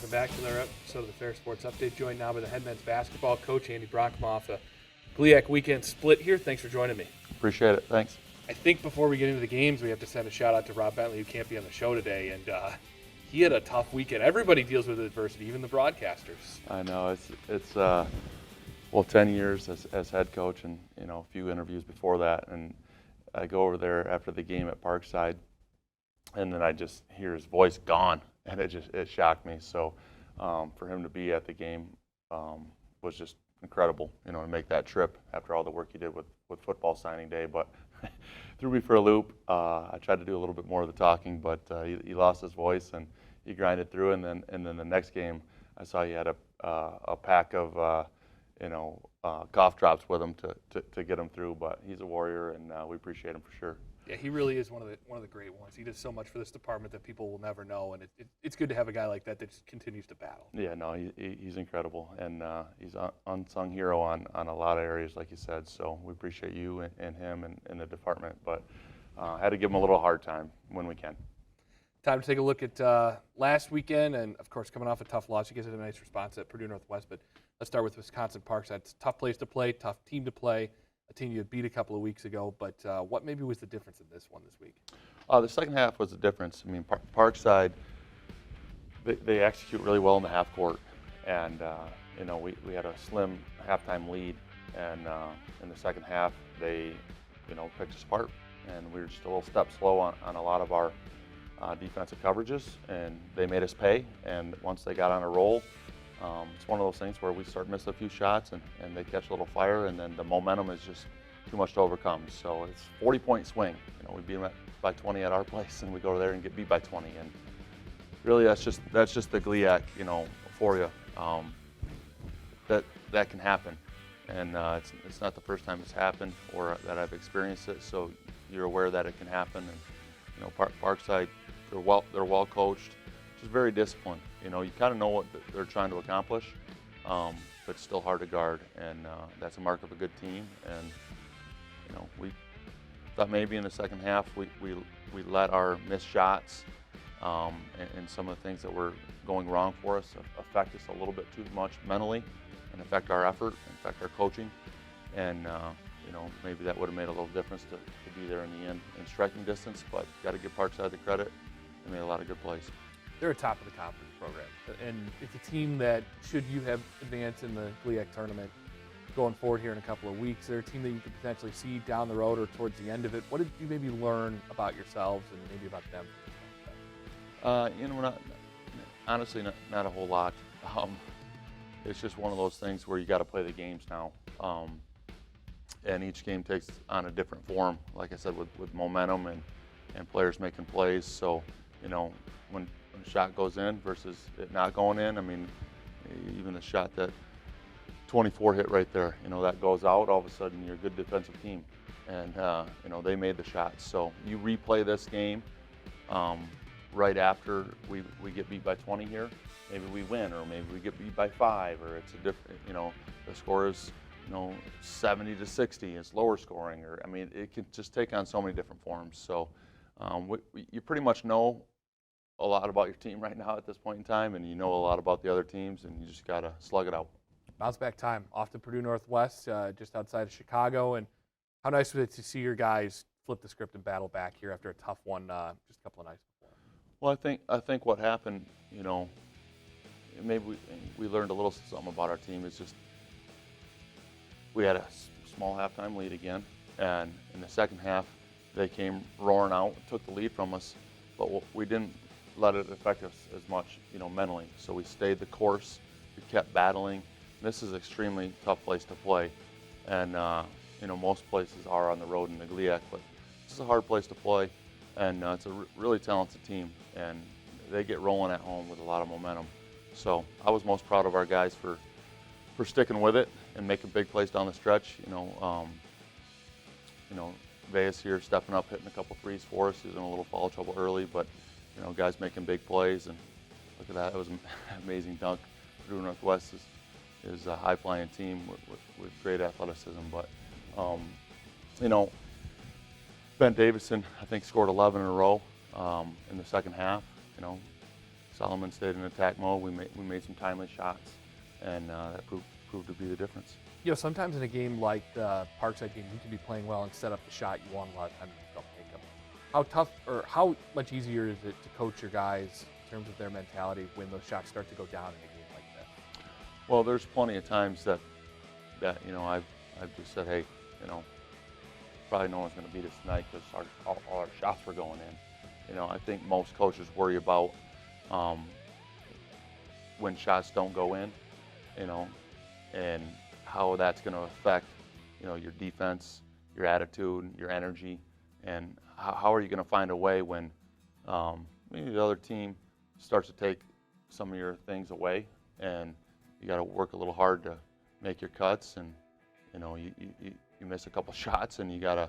Welcome back to another episode of the Ferris Sports Update. Joined now by the head men's basketball coach, Andy Bronkema, off the GLIAC weekend split here. Thanks for joining me. Appreciate it. Thanks. I think before we get into the games, we have to send a shout out to Rob Bentley, who can't be on the show today. And he had a tough weekend. Everybody deals with adversity, even the broadcasters. I know it's 10 years as head coach, and a few interviews before that. And I go over there after the game at Parkside, and then I just hear his voice gone, and it shocked me. So for him to be at the game was just incredible, to make that trip after all the work he did with football signing day. But threw me for a loop. I tried to do a little bit more of the talking, but he lost his voice and he grinded through. And then the next game, I saw he had a pack of cough drops with him to get him through. But he's a warrior, and we appreciate him for sure. Yeah, he really is one of the great ones. He does so much for this department that people will never know, and it's good to have a guy like that just continues to battle. Yeah, no, he's incredible, and he's an unsung hero on a lot of areas, like you said. So we appreciate you and him and the department, but had to give him a little hard time when we can. Time to take a look at last weekend, and of course, coming off a tough loss, you guys had a nice response at Purdue Northwest. But let's start with Wisconsin Parkside. It's a tough place to play, tough team to play. A team you had beat a couple of weeks ago, but what maybe was the difference in this one this week? The second half was the difference. I mean, Parkside, they execute really well in the half court, and we had a slim halftime lead, and in the second half they picked us apart, and we were just a little step slow on a lot of our defensive coverages, and they made us pay. And once they got on a roll, it's one of those things where we start missing a few shots and they catch a little fire, and then the momentum is just too much to overcome. So it's 40-point swing. We beat them by 20 at our place, and we go there and get beat by 20. And really, that's just the GLIAC, for you. That can happen, and it's not the first time it's happened or that I've experienced it. So you're aware that it can happen. And Parkside, they're well coached, just very disciplined. You kind of know what they're trying to accomplish, but it's still hard to guard, and that's a mark of a good team. And we thought maybe in the second half we let our missed shots and some of the things that were going wrong for us affect us a little bit too much mentally, and affect our effort, affect our coaching, and maybe that would have made a little difference to be there in the end in striking distance. But got to give Parkside the credit; they made a lot of good plays. They're a top of the conference program, and it's a team that, should you have advanced in the GLIAC tournament going forward here in a couple of weeks, they're a team that you could potentially see down the road or towards the end of it. What did you maybe learn about yourselves and maybe about them? Honestly, not a whole lot. It's just one of those things where you got to play the games now, and each game takes on a different form. Like I said, with momentum and players making plays. So when a shot goes in versus it not going in. I mean, even the shot that 24 hit right there, that goes out, all of a sudden you're a good defensive team. And, they made the shots. So you replay this game right after we get beat by 20 here. Maybe we win, or maybe we get beat by 5, or it's a different, the score is, 70-60, it's lower scoring. Or, I mean, it can just take on so many different forms. So you pretty much know a lot about your team right now at this point in time, and you know a lot about the other teams, and you just got to slug it out. Bounce back time off to Purdue Northwest, just outside of Chicago, and how nice was it to see your guys flip the script and battle back here after a tough one just a couple of nights before? Well, I think what happened, maybe we learned a little something about our team. It's just we had a small halftime lead again, and in the second half they came roaring out, took the lead from us, but we didn't let it affect us as much, mentally. So we stayed the course, we kept battling. This is an extremely tough place to play, and most places are on the road in the GLIAC, but this is a hard place to play, and it's a really talented team, and they get rolling at home with a lot of momentum. So I was most proud of our guys for sticking with it and making big plays down the stretch. Veas here stepping up, hitting a couple threes for us. He was in a little foul trouble early, but guys making big plays, and look at that. It was an amazing dunk. Purdue Northwest is a high-flying team with great athleticism. But, Ben Davison, I think, scored 11 in a row in the second half. Solomon stayed in attack mode. We made some timely shots, and that proved to be the difference. You know, sometimes in a game like the Parkside game, you can be playing well and set up the shot you want. A lot of times you don't make them. How tough or how much easier is it to coach your guys in terms of their mentality when those shots start to go down in a game like that? Well, there's plenty of times that you know I've just said, hey, you know, probably no one's going to beat us tonight because all our shots were going in. You know, I think most coaches worry about when shots don't go in, you know, and how that's going to affect, you know, your defense, your attitude, your energy, and how are you going to find a way when maybe the other team starts to take some of your things away, and you got to work a little hard to make your cuts, and you know you miss a couple shots, and you got to,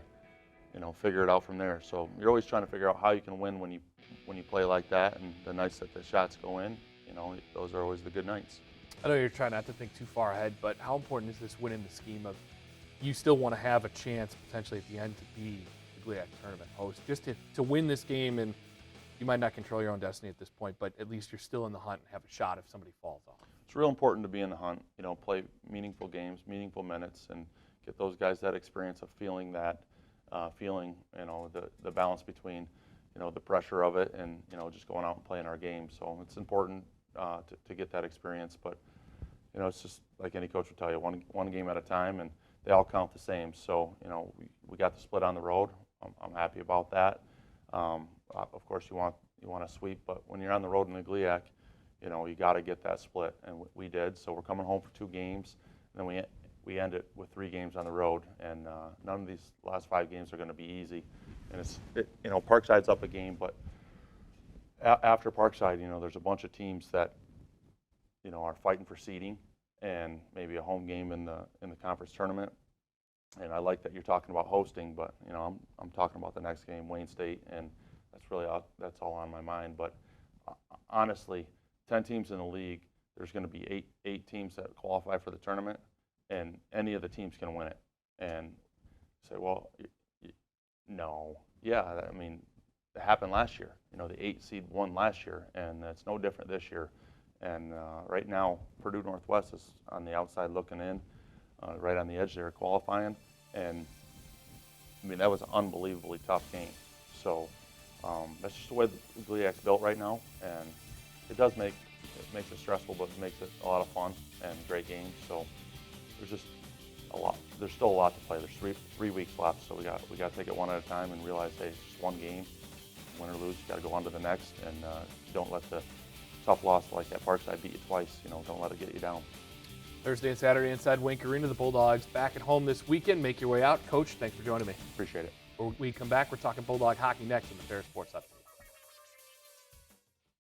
you know, figure it out from there. So you're always trying to figure out how you can win when you play like that, and the nights that the shots go in, you know, those are always the good nights. I know you're trying not to think too far ahead, but how important is this win in the scheme of you still want to have a chance potentially at the end to be the GLIAC tournament host, just to win this game? And you might not control your own destiny at this point, but at least you're still in the hunt and have a shot if somebody falls off. It's real important to be in the hunt, you know, play meaningful games, meaningful minutes, and get those guys that experience of feeling that, you know, the balance between, you know, the pressure of it and, you know, just going out and playing our game. So it's important to get that experience, but, you know, it's just like any coach would tell you, one game at a time, and they all count the same. So, you know, we got the split on the road. I'm happy about that. Of course, you want to sweep, but when you're on the road in the GLIAC, you know, you got to get that split, and we did. So we're coming home for 2 games, and then we end it with 3 games on the road, and none of these last 5 games are going to be easy. And you know, Parkside's up a game, but after Parkside, you know, there's a bunch of teams that, you know, are fighting for seeding and maybe a home game in the conference tournament. And I like that you're talking about hosting, but you know, I'm talking about the next game, Wayne State, and that's all on my mind. But honestly, 10 teams in the league, there's going to be eight teams that qualify for the tournament, and any of the teams can win it. And say, well, no, yeah, I mean, it happened last year. You know, the 8 seed won last year, and it's no different this year. And right now, Purdue Northwest is on the outside looking in, right on the edge there, qualifying. And I mean, that was an unbelievably tough game. So that's just the way the GLIAC's built right now, and it makes it stressful, but it makes it a lot of fun and great games. So there's still a lot to play. There's three weeks left, so we got to take it one at a time and realize, hey, it's just one game. Win or lose, you got to go on to the next, and don't let the tough loss like that Parkside beat you twice. You know, don't let it get you down. Thursday and Saturday inside Wink Arena, the Bulldogs back at home this weekend. Make your way out. Coach, thanks for joining me. Appreciate it. When we come back, we're talking Bulldog hockey next on the Ferris Sports Update.